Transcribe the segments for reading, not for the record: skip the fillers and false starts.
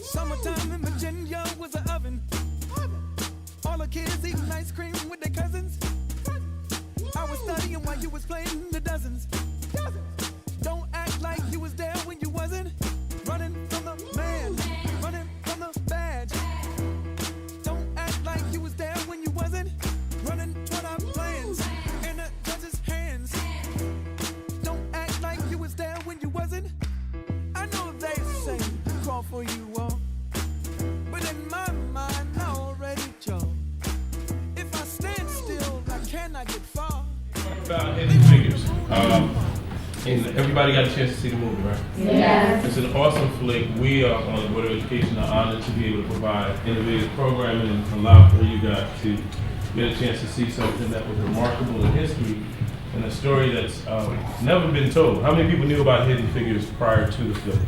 Summertime in Virginia was an oven. All the kids eating ice cream with their cousins. I was studying while you was playing the dozens. Don't act like you was there when you wasn't. Running from the man, running from the badge. Don't act like you was there when you wasn't. Running toward our plans in the judge's hands. Don't act like you was there when you wasn't. I know they say crawl for you all, but in my mind I already chose. If I stand still, I cannot get far. About Hidden Figures. And everybody got a chance to see the movie, right? Yes. It's an awesome flick. We on the Board of Education are honored to be able to provide innovative programming and allow for you guys to get a chance to see something that was remarkable in history and a story that's never been told. How many people knew about Hidden Figures prior to the film?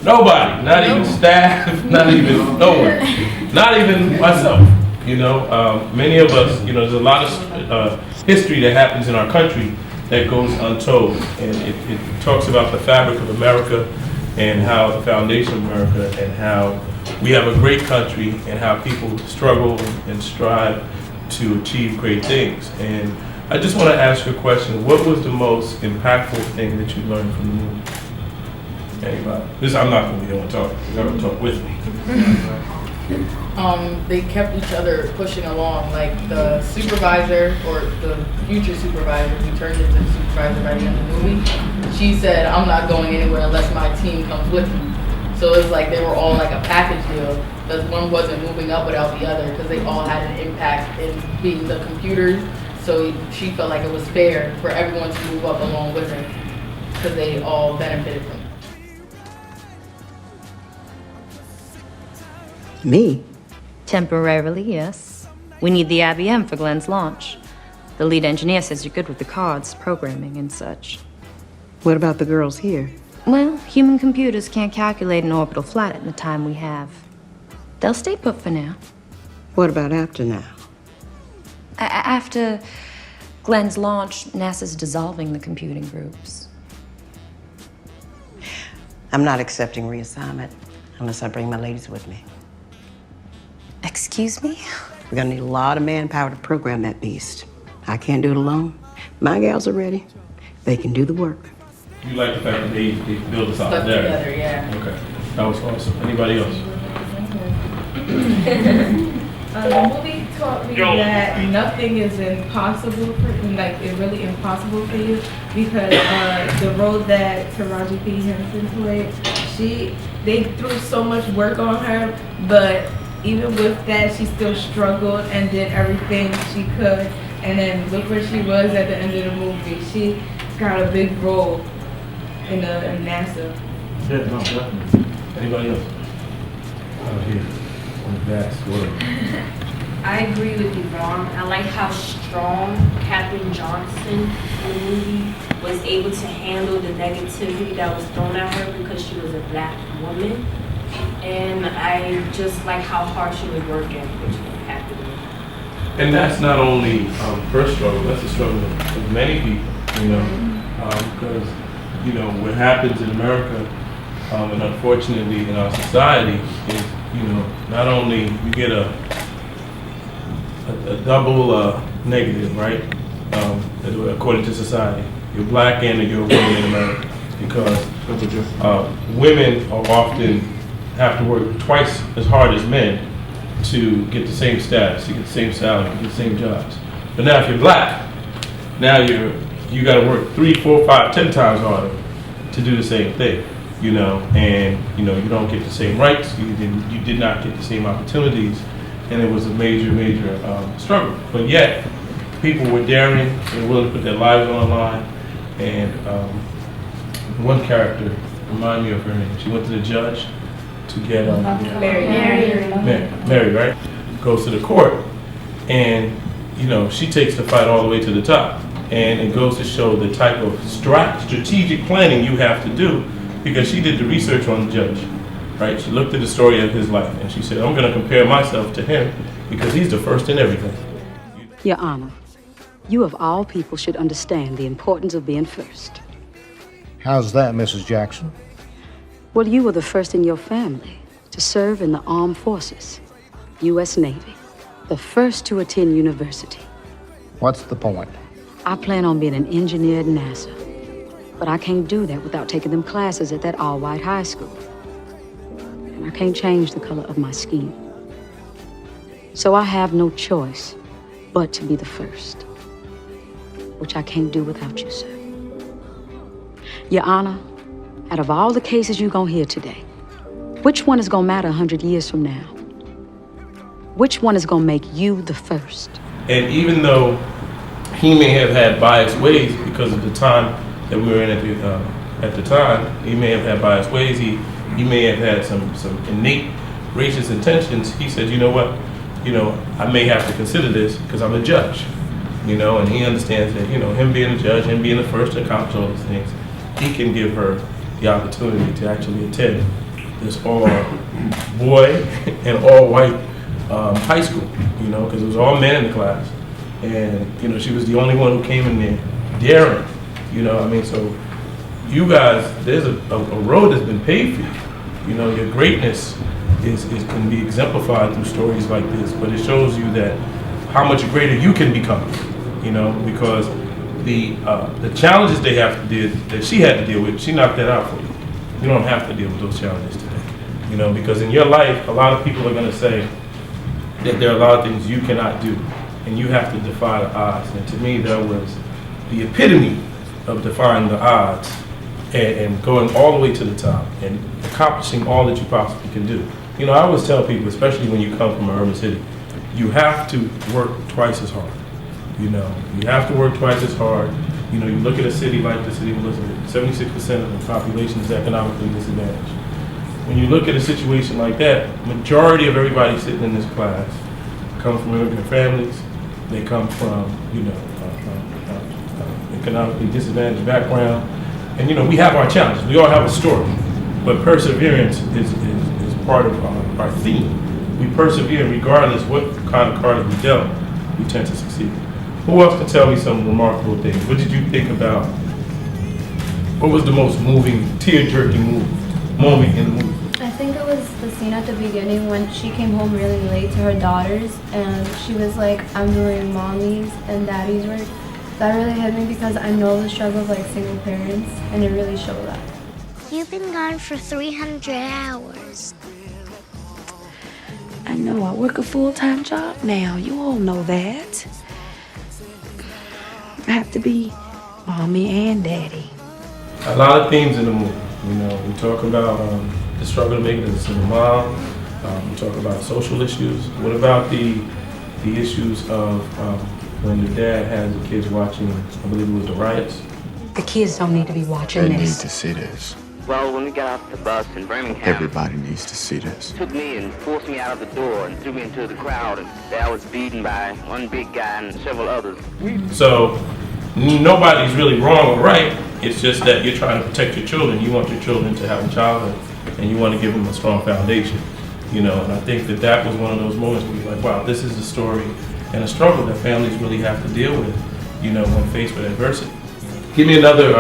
Nobody. Not even staff. Not even no one. Not even myself. You know, many of us. You know, there's a lot of history that happens in our country that goes untold, and it talks about the fabric of America and how the foundation of America and how we have a great country and how people struggle and strive to achieve great things. And I just want to ask you a question. What was the most impactful thing that you learned from the movie? Anybody? I'm not going to be able to talk. You're going to talk with me. They kept each other pushing along. Like the supervisor or the future supervisor who turned into the supervisor by the end of the movie, she said, "I'm not going anywhere unless my team comes with me." So it was like they were all like a package deal, because one wasn't moving up without the other, because they all had an impact in being the computers. So she felt like it was fair for everyone to move up along with her, because they all benefited from it. Me? Temporarily, yes. We need the IBM for Glenn's launch. The lead engineer says you're good with the cards, programming, and such. What about the girls here? Well, human computers can't calculate an orbital flight in the time we have. They'll stay put for now. What about after now? After Glenn's launch, NASA's dissolving the computing groups. I'm not accepting reassignment unless I bring my ladies with me. Excuse me? We're gonna need a lot of manpower to program that beast. I can't do it alone. My gals are ready. They can do the work. You like the fact that they built this out Stuck there? together, yeah. Okay, that was awesome. Anybody else? The movie taught me that nothing is impossible for you, like it's really impossible for you, because the role that Taraji P. Henson played, they threw so much work on her, but even with that, she still struggled and did everything she could. And then look where she was at the end of the movie. She got a big role in NASA. Yeah, no, definitely. Anybody else? Out here, on the vast world. I agree with you, Ron. I like how strong Katherine Johnson in the movie was able to handle the negativity that was thrown at her because she was a black woman. And I just like how hard she was working, which was happening. And that's not only her struggle, that's the struggle of many people, you know, because, you know, what happens in America, and unfortunately in our society is, you know, not only you get a double negative, right, according to society. You're black and you're a woman in America, because women are often have to work twice as hard as men to get the same status, to get the same salary, to get the same jobs. But now if you're black, now you got to work 3, 4, 5, 10 times harder to do the same thing, you know, and you know you don't get the same rights, you did not get the same opportunities, and it was a major struggle. But yet people were daring, they were willing to put their lives on the line, and one character, remind me of her name, she went to the judge to get Mary, right? Goes to the court, and you know she takes the fight all the way to the top, and it goes to show the type of strategic planning you have to do, because she did the research on the judge, right? She looked at the story of his life, and she said, "I'm going to compare myself to him because he's the first in everything." Your Honor, you of all people should understand the importance of being first. How's that, Mrs. Jackson? Well, you were the first in your family to serve in the armed forces, U.S. Navy. The first to attend university. What's the point? I plan on being an engineer at NASA. But I can't do that without taking them classes at that all-white high school. And I can't change the color of my skin. So I have no choice but to be the first. Which I can't do without you, sir. Your Honor, out of all the cases you're gonna hear today, which one is gonna matter 100 years from now? Which one is gonna make you the first? And even though he may have had biased ways because of the time that we were in at the time, he may have had biased ways, he may have had some innate racist intentions, he said, you know what, I may have to consider this because I'm a judge, and he understands that, him being a judge, him being the first to accomplish all these things, he can give her the opportunity to actually attend this all boy and all white high school, because it was all men in the class. And, she was the only one who came in there daring, so you guys, there's a road that's been paved for you. Your greatness can be exemplified through stories like this, but it shows you that how much greater you can become, because the challenges that she had to deal with, she knocked that out for you. You don't have to deal with those challenges today, because in your life, a lot of people are going to say that there are a lot of things you cannot do, and you have to defy the odds. And to me, that was the epitome of defying the odds and going all the way to the top and accomplishing all that you possibly can do. I always tell people, especially when you come from an urban city, you have to work twice as hard. You have to work twice as hard. You look at a city like the city of Elizabeth, 76% of the population is economically disadvantaged. When you look at a situation like that, majority of everybody sitting in this class come from immigrant families. They come from, economically disadvantaged background. And, we have our challenges. We all have a story. But perseverance is part of our theme. We persevere regardless what kind of card we dealt, we tend to succeed. Who else can tell me some remarkable things? What did you think about? What was the most moving, tear-jerking moment in the movie? I think it was the scene at the beginning when she came home really late to her daughters and she was like, I'm doing mommy's and daddy's work. That really hit me because I know the struggle of single parents and it really showed that. You've been gone for 300 hours. I know, I work a full-time job now. You all know that. I have to be mommy and daddy. A lot of themes in the movie. We talk about the struggle to make it as a single mom. We talk about social issues. What about the issues of when the dad has the kids watching, I believe it was the riots? The kids don't need to be watching They this. need to see this. Well, when we got off the bus in Birmingham, Everybody needs to see this. took me and forced me out of the door and threw me into the crowd, and there I was beaten by one big guy and several others. So nobody's really wrong or right. It's just that you're trying to protect your children. You want your children to have a childhood, and you want to give them a strong foundation. And I think that was one of those moments where you're like, wow, this is a story and a struggle that families really have to deal with, when faced with adversity. Give me another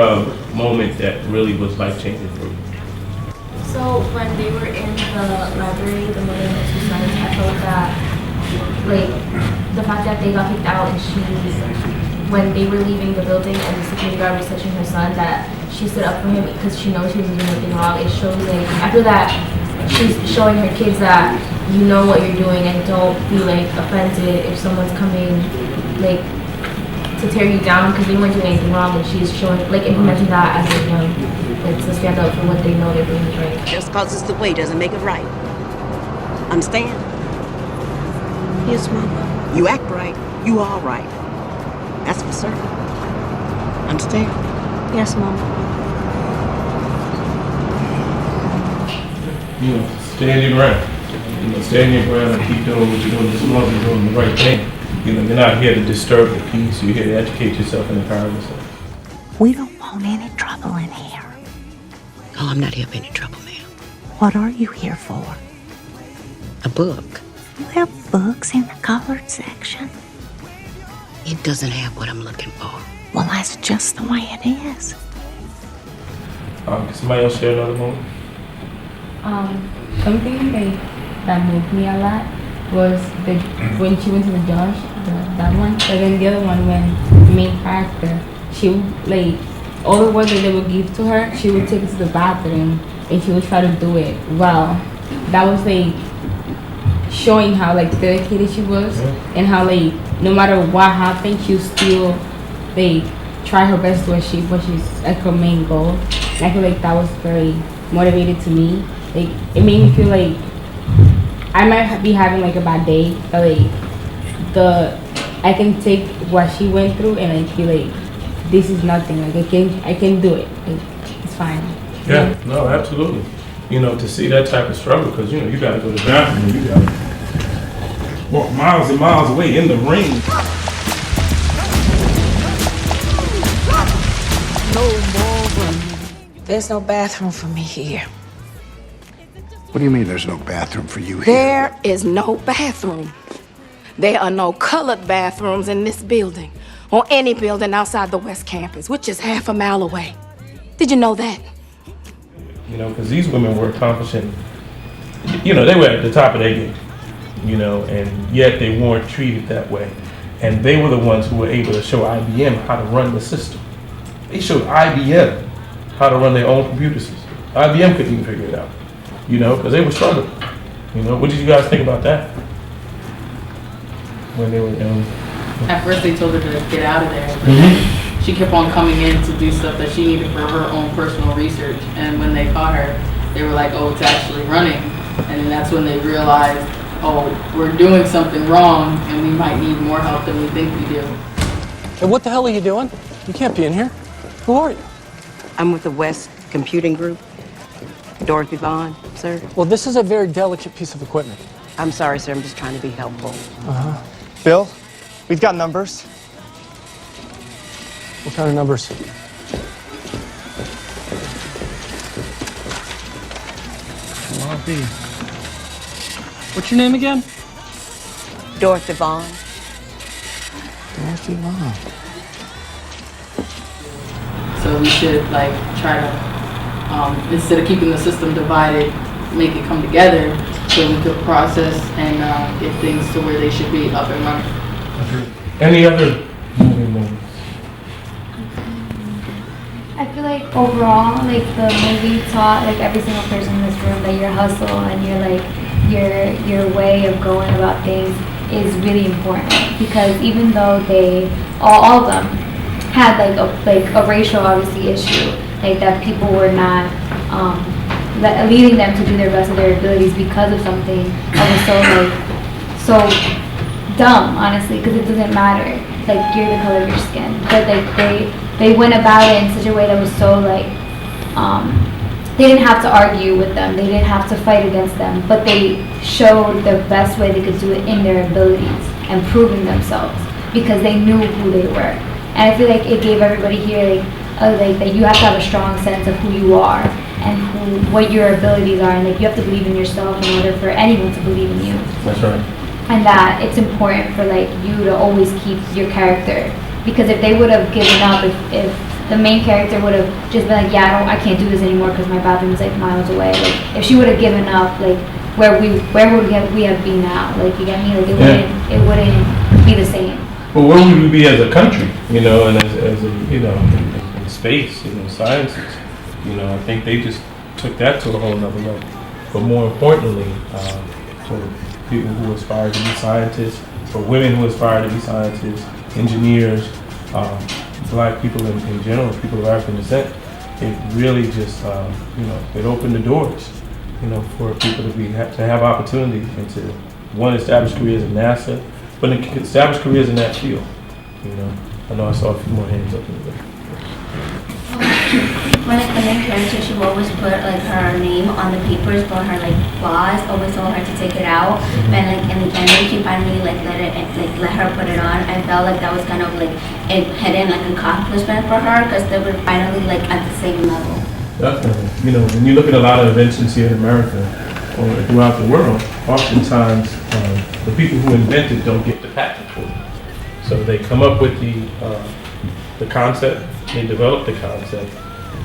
moment that really was life-changing for you. So when they were in the library, the mother and two sons, I felt that, the fact that they got kicked out and when they were leaving the building and the security guard was touching her son, that she stood up for him because she knows she was doing nothing wrong. It shows, I feel that she's showing her kids that you know what you're doing and don't be, offended if someone's coming, to tear you down because they weren't doing anything wrong, and she's showing, implementing that as a young, to stand up for what they know they're doing is right. Just because it's the way doesn't make it right. Understand? Yes, Mama. You act right, you are right. That's for certain. Understand? Yes, Mama. Stand your ground. Stand your ground and keep doing what you're doing as long as you're doing the right thing. You're not here to disturb the peace. You're here to educate yourself and empower yourself. We don't want any trouble in here. Oh, I'm not here for any trouble, ma'am. What are you here for? A book. You have books in the colored section. It doesn't have what I'm looking for. Well, that's just the way it is. Can somebody else share another moment? Something that moved me a lot was when she went to the judge, that one. But then the other one, when the main character, she would, like, all the work that they would give to her, she would take it to the bathroom and she would try to do it well. That was like showing how like dedicated she was, and how like no matter what happened, she would still like try her best to achieve what she's like her main goal. And I feel like that was very motivated to me. Like it made me feel like I might be having like a bad day, but like I can take what she went through and I feel like this is nothing. Like I can do it. Like it's fine. Yeah, no, absolutely. You know, to see that type of struggle, because you know you got to go to the bathroom and you got to walk miles and miles away in the rain. There's no bathroom for me here. What do you mean there's no bathroom for you here? There is no bathroom. There are no colored bathrooms in this building or any building outside the West Campus, which is half a mile away. Did you know that? You know, because these women were accomplishing, you know, they were at the top of their game, you know, and yet they weren't treated that way. And they were the ones who were able to show IBM how to run the system. They showed IBM how to run their own computer system. IBM couldn't even figure it out, you know, because they were struggling. You know, what did you guys think about that? When they were At first they told her to get out of there, but then she kept on coming in to do stuff that she needed for her own personal research. And when they caught her, they were like, oh, it's actually running. And then that's when they realized, oh, we're doing something wrong and we might need more help than we think we do. Hey, what the hell are you doing? You can't be in here. Who are you? I'm with the West Computing Group. Dorothy Vaughn, sir. Well, this is a very delicate piece of equipment. I'm sorry, sir. I'm just trying to be helpful. Bill, we've got numbers. What kind of numbers? What's your name again? Dorothy Vaughn. Dorothy Vaughn. So we should like try to, instead of keeping the system divided, make it come together so we could process and get things to where they should be up and running. Any other movie moments? I feel like overall, like the movie taught like every single person in this room that your hustle and your way of going about things is really important, because even though they all of them had like a racial obviously issue, like that people were not leading them to do their best of their abilities because of something that was so dumb, honestly, because it doesn't matter, like you're the color of your skin, but like they went about it in such a way that was so like they didn't have to argue with them, they didn't have to fight against them, but they showed the best way they could do it in their abilities and proving themselves because they knew who they were. And I feel like it gave everybody here like that you have to have a strong sense of who you are and what your abilities are, and like you have to believe in yourself in order for anyone to believe in you. That's right. And that it's important for like you to always keep your character, because if they would have given up, if the main character would have just been like, yeah, I can't do this anymore because my bathroom is like miles away. Like if she would have given up, like where would we have been now? Like you get me? Like it wouldn't be the same. Well, where would we be as a country? You know, and as a, you know, in space, you know, sciences. You know, I think they just took that to a whole nother level. But more importantly, for people who aspire to be scientists, for women who aspire to be scientists, engineers, black people in general, people of African descent, it really just, you know, it opened the doors, you know, for people to have opportunities and to, one, establish careers in NASA, but establish careers in that field, you know. I know I saw a few more hands up in there. When the main character, she always put like her name on the papers, but her like boss always told her to take it out. And like in the end, she finally like let her put it on. I felt like that was kind of like a hidden like accomplishment for her, because they were finally like at the same level. Definitely. You know, when you look at a lot of inventions here in America or throughout the world, oftentimes the people who invented don't get the patent for it. So they come up with the concept, they develop the concept,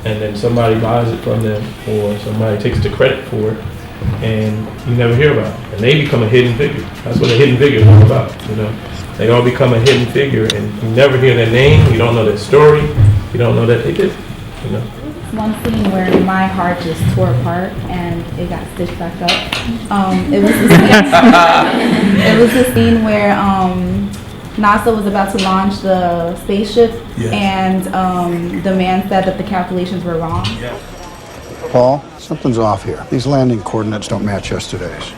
and then somebody buys it from them, or somebody takes the credit for it, and you never hear about it. And they become a hidden figure. That's what a hidden figure is all about, you know. They all become a hidden figure, and you never hear their name, you don't know their story, you don't know that they did, you know. One scene where my heart just tore apart and it got stitched back up. It was the scene where NASA was about to launch the spaceship, and the man said that the calculations were wrong. Yeah. Paul, something's off here. These landing coordinates don't match yesterday's.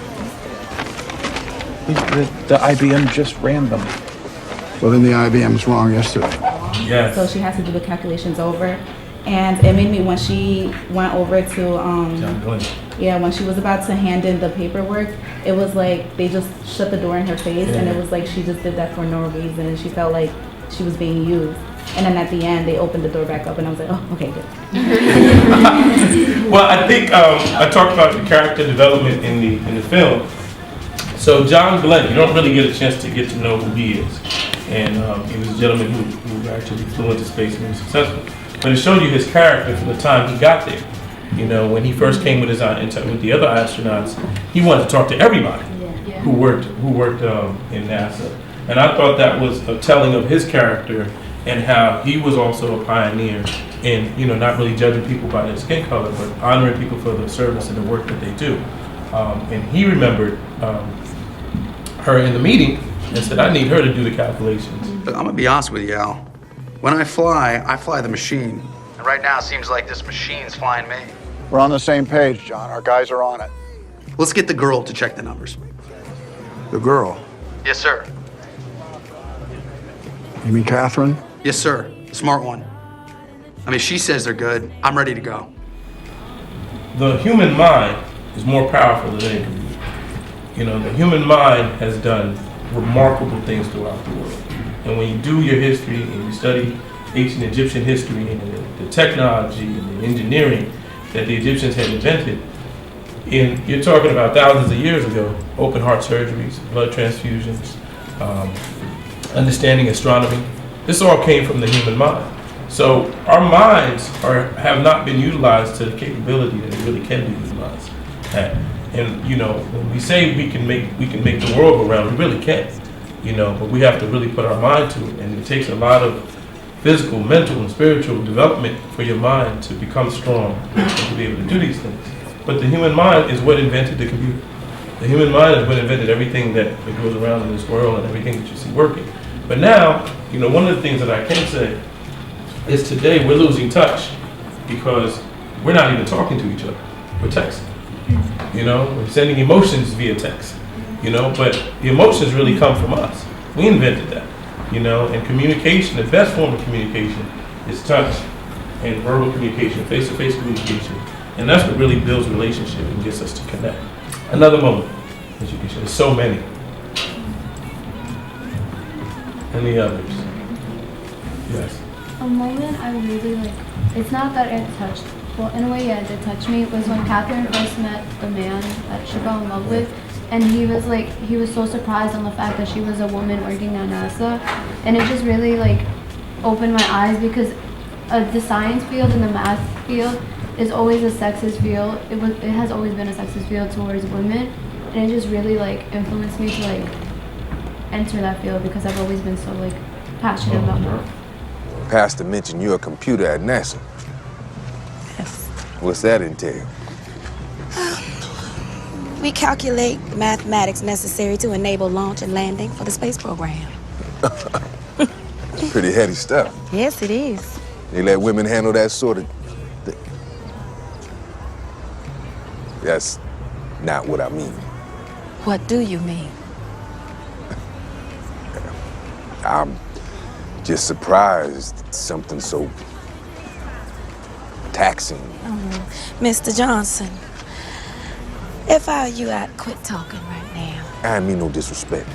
The IBM just ran them. Well, then the IBM's wrong yesterday. Yes. So she has to do the calculations over. And it made me, when she went over to, when she was about to hand in the paperwork, it was like they just shut the door in her face, and it was like she just did that for no reason, and she felt like she was being used. And then at the end, they opened the door back up, and I was like, oh, okay, good. Well, I think I talked about the character development in the film. So John Glenn, you don't really get a chance to get to know who he is, and he was a gentleman who actually flew into space and was successful. But it showed you his character from the time he got there. You know, when he first came with with the other astronauts, he wanted to talk to everybody who worked in NASA. And I thought that was a telling of his character and how he was also a pioneer in, you know, not really judging people by their skin color, but honoring people for their service and the work that they do. And he remembered her in the meeting and said, I need her to do the calculations. I'm gonna be honest with you, Al. When I fly the machine. And right now it seems like this machine's flying me. We're on the same page, John. Our guys are on it. Let's get the girl to check the numbers. The girl? Yes, sir. You mean Catherine? Yes, sir. Smart one. I mean, she says they're good. I'm ready to go. The human mind is more powerful than any computer. You know, the human mind has done remarkable things throughout the world. And when you do your history and you study ancient Egyptian history and the technology and the engineering that the Egyptians had invented, you're talking about thousands of years ago, open heart surgeries, blood transfusions, understanding astronomy. This all came from the human mind. So our minds have not been utilized to the capability that it really can be utilized at. And you know, when we say we can make the world go round, we really can. You know, but we have to really put our mind to it, and it takes a lot of physical, mental, and spiritual development for your mind to become strong and to be able to do these things. But the human mind is what invented the computer. The human mind is what invented everything that goes around in this world and everything that you see working. But now, you know, one of the things that I can say is today we're losing touch because we're not even talking to each other. We're texting. You know, we're sending emotions via text. You know, but the emotions really come from us. We invented that, you know, and communication, the best form of communication is touch and verbal communication, face-to-face communication. And that's what really builds a relationship and gets us to connect. Another moment, as you can show, there's so many. And the others. Yes. A moment I really like, it's not that it touched, well, in a way, yeah, it did touch me, was when Catherine first met the man that she fell in love with. And he was so surprised on the fact that she was a woman working at NASA. And it just really like opened my eyes because the science field and the math field is always a sexist field. It has always been a sexist field towards women. And it just really like influenced me to like enter that field because I've always been so like passionate about math. Pastor mentioned you're a computer at NASA. Yes. What's that entail? We calculate the mathematics necessary to enable launch and landing for the space program. Pretty heady stuff. Yes, it is. They let women handle that sort of thing. That's not what I mean. What do you mean? I'm just surprised something so taxing. Mr. Johnson, if I were you, I'd quit talking right now. I mean no disrespect.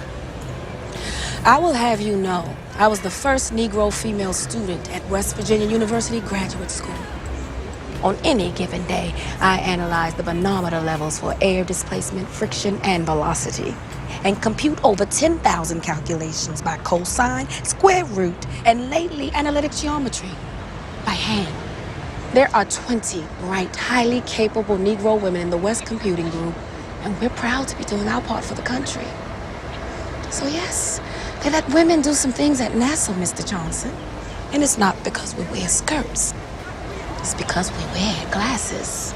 I will have you know, I was the first Negro female student at West Virginia University Graduate School. On any given day, I analyze the manometer levels for air displacement, friction, and velocity, and compute over 10,000 calculations by cosine, square root, and lately analytic geometry by hand. There are 20 bright, highly capable Negro women in the West Computing Group, and we're proud to be doing our part for the country. So yes, they let women do some things at NASA, Mr. Johnson. And it's not because we wear skirts. It's because we wear glasses.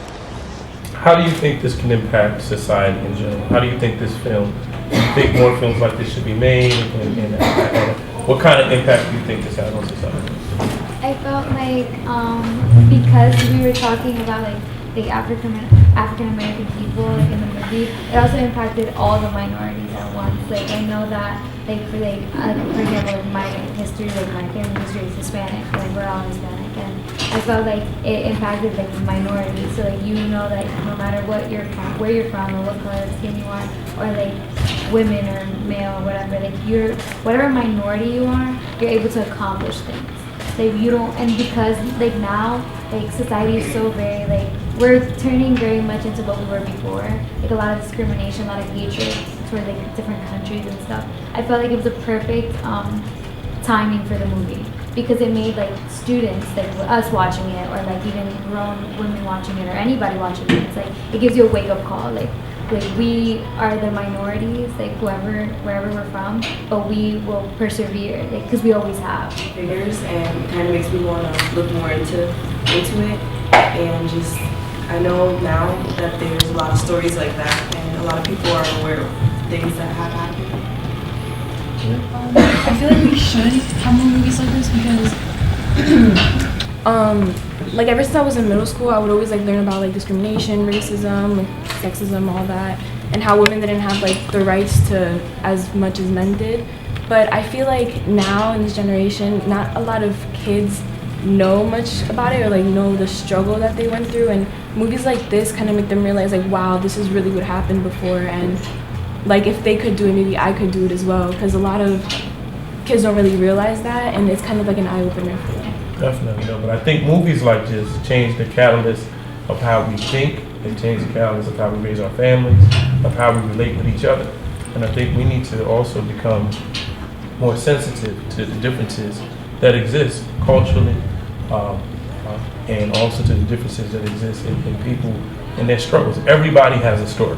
How do you think this can impact society in general? How do you think this film, do you think more films like this should be made? And what kind of impact do you think this has on society? I felt like because we were talking about like the African American people like in the movie, it also impacted all the minorities at once. Like I know that for example, like my history, like my family history is Hispanic, like we're all Hispanic, and I felt like it impacted like the minorities. So like you know that no matter what you're from, where you're from, or what color of skin you are, or like women or male or whatever, like you're whatever minority you are, you're able to accomplish things. Like you don't, and because like now, like society is so very like we're turning very much into what we were before. Like a lot of discrimination, a lot of hatred toward like different countries and stuff. I felt like it was a perfect timing for the movie because it made like students, like us watching it, or like even grown women watching it, or anybody watching it. It's like it gives you a wake up call. Like we are the minorities, like wherever we're from, but we will persevere, like because we always have. Figures, and it kind of makes me want to look more into it, and just I know now that there's a lot of stories like that, and a lot of people are aware of things that have happened. I feel like we should have more movies like this because like ever since I was in middle school, I would always like learn about like discrimination, racism, like sexism, all that, and how women didn't have like the rights to as much as men did. But I feel like now in this generation, not a lot of kids know much about it or like know the struggle that they went through, and movies like this kind of make them realize like, wow, this is really what happened before, and like if they could do it, maybe I could do it as well, because a lot of kids don't really realize that, and it's kind of like an eye-opener for them. Definitely, but I think movies like this change the catalyst of how we think. They change the catalyst of how we raise our families, of how we relate with each other. And I think we need to also become more sensitive to the differences that exist culturally, and also to the differences that exist in people and their struggles. Everybody has a story,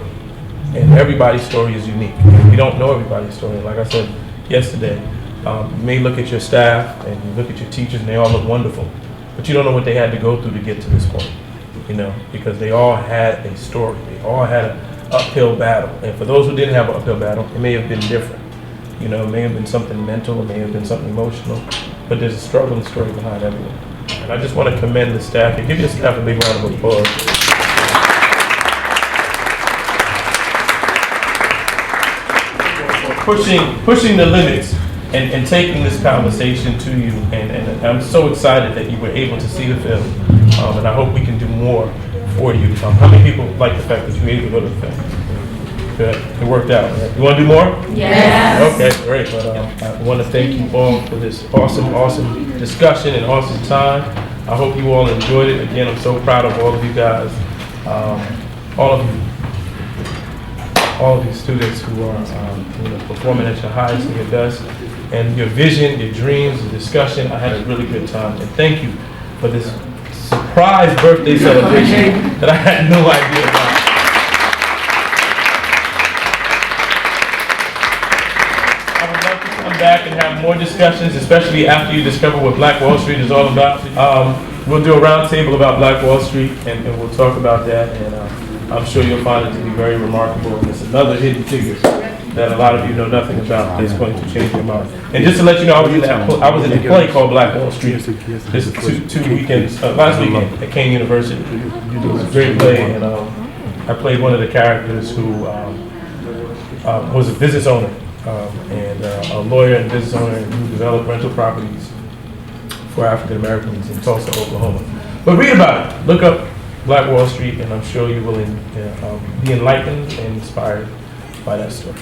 and everybody's story is unique. We don't know everybody's story. Like I said yesterday, you may look at your staff and you look at your teachers and they all look wonderful, but you don't know what they had to go through to get to this point, because they all had a story. They all had an uphill battle. And for those who didn't have an uphill battle, it may have been different. It may have been something mental, it may have been something emotional, but there's a struggle and story behind everyone. And I just want to commend the staff and give your staff a big round of applause. Pushing the limits and taking this conversation to you, and I'm so excited that you were able to see the film, and I hope we can do more for you. How many people like the fact that you were able to go to the film? Good, it worked out. Right? You want to do more? Yes. Okay, great. But I want to thank you all for this awesome discussion and awesome time. I hope you all enjoyed it. Again, I'm so proud of all of you guys, all of you students who are performing at your highest and your best, and your vision, your dreams, the discussion. I had a really good time, and thank you for this surprise birthday celebration that I had no idea about. I would love to come back and have more discussions, especially after you discover what Black Wall Street is all about. We'll do a round table about Black Wall Street, and we'll talk about that, and I'm sure you'll find it to be very remarkable. And it's another hidden figure that a lot of you know nothing about that's going to change your mind. And just to let you know, I was in a play called Black Wall Street this two weekends, last weekend at Kane University. It was a great play, and I played one of the characters who was a business owner, and a lawyer and business owner who developed rental properties for African Americans in Tulsa, Oklahoma. But read about it. Look up Black Wall Street, and I'm sure you will be enlightened and inspired by that story.